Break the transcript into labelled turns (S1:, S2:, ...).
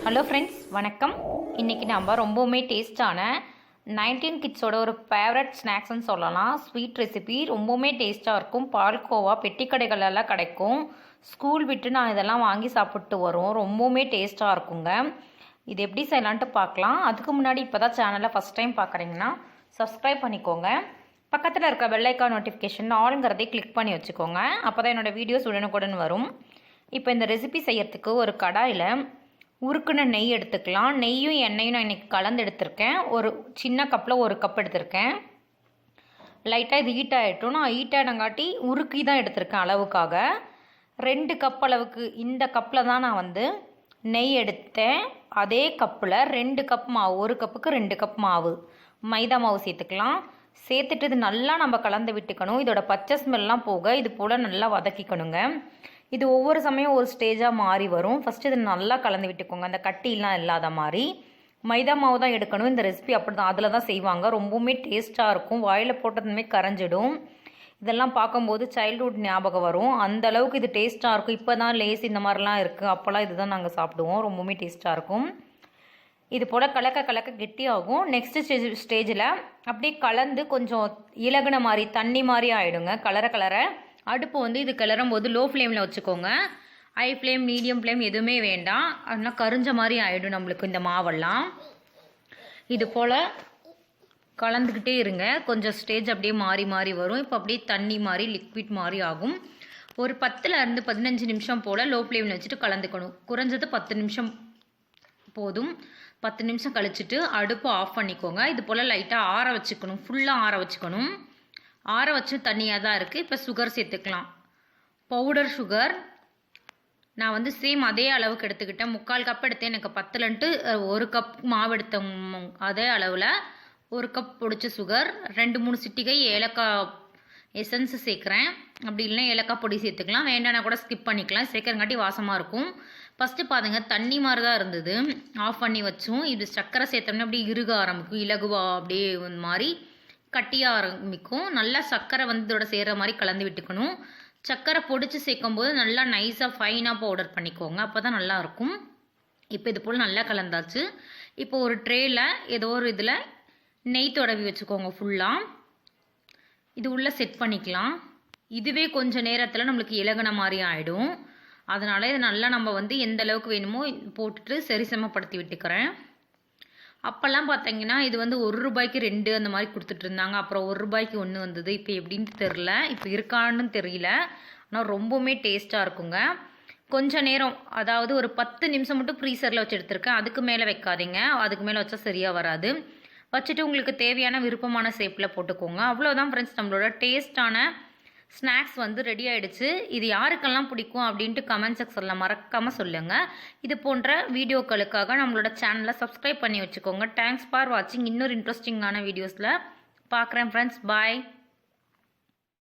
S1: Hello friends, வணக்கம். இன்றைக்கி நம்ம ரொம்பவுமே டேஸ்ட்டான 19 கிட்ஸோட ஒரு ஃபேவரட் ஸ்நாக்ஸ்ன்னு சொல்லலாம். ஸ்வீட் ரெசிபி ரொம்பவுமே டேஸ்ட்டாக இருக்கும். பால்கோவா பெட்டி கடைகளெல்லாம் கிடைக்கும். ஸ்கூல் விட்டு நான் இதெல்லாம் வாங்கி சாப்பிட்டு வரோம். ரொம்பவுமே டேஸ்ட்டாக இருக்குங்க. இது எப்படி செய்யலான்ட்டு பார்க்கலாம். அதுக்கு முன்னாடி இப்போ தான் சேனலை ஃபஸ்ட் டைம் பார்க்குறீங்கன்னா சப்ஸ்கிரைப் பண்ணிக்கோங்க. பக்கத்தில் இருக்க பெல் ஐக்கான் நோட்டிஃபிகேஷன் ஆளுங்கிறதே கிளிக் பண்ணி வச்சுக்கோங்க. அப்போ தான் என்னோடய வீடியோஸ் உடனுக்குடன் வரும். இப்போ இந்த ரெசிபி செய்யறதுக்கு ஒரு கடாயில் உருக்குன நெய் எடுத்துக்கலாம். நெய்யும் எண்ணெயும் நான் இன்றைக்கி கலந்து எடுத்திருக்கேன். ஒரு சின்ன கப்பில் ஒரு கப் எடுத்திருக்கேன். லைட்டாக இது ஹீட் ஆகிட்டும். நான் ஹீட் ஆகிடங்காட்டி உருக்கி தான் எடுத்திருக்கேன் அளவுக்காக. 2 கப் அளவுக்கு இந்த கப்பில் தான் நான் நெய் எடுத்தேன். அதே கப்பில் 2 கப் மாவு, ஒரு கப்புக்கு 2 கப் மாவு மைதா மாவு சேர்த்துக்கலாம். சேர்த்துட்டு இது நல்லா நம்ம கலந்து விட்டுக்கணும். இதோட பச்சை ஸ்மெல்லாம் போக இது போல் நல்லா வதக்கிக்கணுங்க. இது ஒவ்வொரு சமயம் ஒரு ஸ்டேஜாக மாறி வரும். ஃபஸ்ட்டு இது நல்லா கலந்து விட்டுக்கோங்க, அந்த கட்டிலாம் இல்லாத மாதிரி. மைதா மாவு தான் எடுக்கணும். இந்த ரெசிபி அப்படி தான், அதில் தான் செய்வாங்க. ரொம்பவுமே டேஸ்ட்டாக இருக்கும். வாயில் போட்டதுமே கரைஞ்சிடும். இதெல்லாம் பார்க்கும்போது சைல்ட்ஹுட் ஞாபகம் வரும். அந்த அளவுக்கு இது டேஸ்ட்டாக இருக்கும். இப்போ தான் லேஸ் இந்த மாதிரிலாம் இருக்குது. அப்போல்லாம் இது தான் நாங்கள் சாப்பிடுவோம். ரொம்பவுமே டேஸ்ட்டாக இருக்கும். இது போல் கலக்க கலக்க கெட்டியாகும். நெக்ஸ்ட்டு ஸ்டேஜில் அப்படியே கலந்து கொஞ்சம் இலகுன மாதிரி தண்ணி மாதிரி ஆகிடுங்க. கலர அடுப்பு இது கிளறும் போது லோ ஃப்ளேமில் வச்சுக்கோங்க. ஹை ஃப்ளேம், மீடியம் ஃப்ளேம் எதுவுமே வேண்டாம். அதனால் கரிஞ்ச மாதிரி ஆகிடும் நம்மளுக்கு இந்த மாவெல்லாம். இது போல் கலந்துக்கிட்டே இருங்க. கொஞ்சம் ஸ்டேஜ் அப்படியே மாறி மாறி வரும். இப்போ அப்படியே தண்ணி மாதிரி லிக்விட் மாதிரி ஆகும். ஒரு 10லேருந்து 15 நிமிஷம் போல் லோ ஃப்ளேமில் வச்சுட்டு கலந்துக்கணும். குறைஞ்சது 10 நிமிஷம் போதும். 10 நிமிஷம் கழிச்சிட்டு அடுப்பு ஆஃப் பண்ணிக்கோங்க. இது போல் லைட்டாக ஆற வச்சுக்கணும். ஃபுல்லாக ஆற வச்சுக்கணும். ஆற வச்சு தண்ணியாக தான் இருக்குது. இப்போ சுகர் சேர்த்துக்கலாம். பவுடர் சுகர் நான் சேம் அதே அளவுக்கு எடுத்துக்கிட்டேன். 3/4 கப் எடுத்தேன். எனக்கு 10லன்ட்டு 1 கப் மாவு எடுத்த அதே அளவில் 1 கப் பொடிச்ச சுகர், 2-3 சிட்டிகை ஏலக்காய் எசன்ஸ் சேர்க்குறேன். அப்படி இல்லைன்னா ஏலக்காய் பொடி சேர்த்துக்கலாம். வேண்டானா கூட ஸ்கிப் பண்ணிக்கலாம். சேர்க்கறங்காட்டி வாசமாக இருக்கும். ஃபஸ்ட்டு பாருங்க, தண்ணி மாதிரி தான் இருந்தது. ஆஃப் பண்ணி வச்சோம். இது சர்க்கரை சேர்த்தோம்னா அப்படியே இறுக ஆரம்பிக்கும். இலகுவா அப்படியே மாதிரி கட்டியாக ஆரம்பிக்கும். நல்லா சர்க்கரை இதோட சேர்கிற மாதிரி கலந்து விட்டுக்கணும். சர்க்கரை பொடிச்சு சேர்க்கும் போது நல்லா நைஸாக ஃபைனாக பவுடர் பண்ணிக்கோங்க. அப்போ தான் நல்லாயிருக்கும். இப்போ இது போல் நல்லா கலந்தாச்சு. இப்போ ஒரு ட்ரேயில் ஏதோ ஒரு இதில் நெய் தடவி வச்சுக்கோங்க. ஃபுல்லாக இது உள்ளே செட் பண்ணிக்கலாம். இதுவே கொஞ்சம் நேரத்தில் நம்மளுக்கு இலகுன மாதிரி ஆகிடும். அதனால் இது நல்லா நம்ம எந்த அளவுக்கு வேணுமோ போட்டுட்டு சரிசமப்படுத்தி விட்டுக்கிறேன். அப்போல்லாம் பார்த்தீங்கன்னா இது 1 ரூபாய்க்கு 2 அந்த மாதிரி கொடுத்துட்டு இருந்தாங்க. அப்புறம் 1 ரூபாய்க்கு 1 வந்தது. இப்போ எப்படின்ட்டு தெரில, இப்போ இருக்கான்னு தெரியல. ஆனால் ரொம்பவுமே டேஸ்ட்டாக இருக்குங்க. கொஞ்சம் நேரம், அதாவது ஒரு 10 நிமிஷம் மட்டும் ஃப்ரீசரில் வச்சு எடுத்துருக்கேன். அதுக்கு மேலே வைக்காதீங்க. அதுக்கு மேலே வச்சா சரியாக வராது. வச்சுட்டு உங்களுக்கு தேவையான விருப்பமான ஷேப்பில் போட்டுக்கோங்க. அவ்வளோதான் ஃப்ரெண்ட்ஸ், நம்மளோட டேஸ்ட்டான ஸ்நாக்ஸ் ரெடி ஆகிடுச்சு. இது யாருக்கெல்லாம் பிடிக்கும் அப்படின்ட்டு கமெண்ட் செக்ஷனில் மறக்காமல் சொல்லுங்கள். இது போன்ற வீடியோக்களுக்காக நம்மளோட சேனலை சப்ஸ்கிரைப் பண்ணி வச்சுக்கோங்க. தேங்க்ஸ் ஃபார் வாட்சிங். இன்னொரு இன்ட்ரெஸ்டிங்கான வீடியோஸில் பார்க்குறேன் ஃப்ரெண்ட்ஸ். பாய்.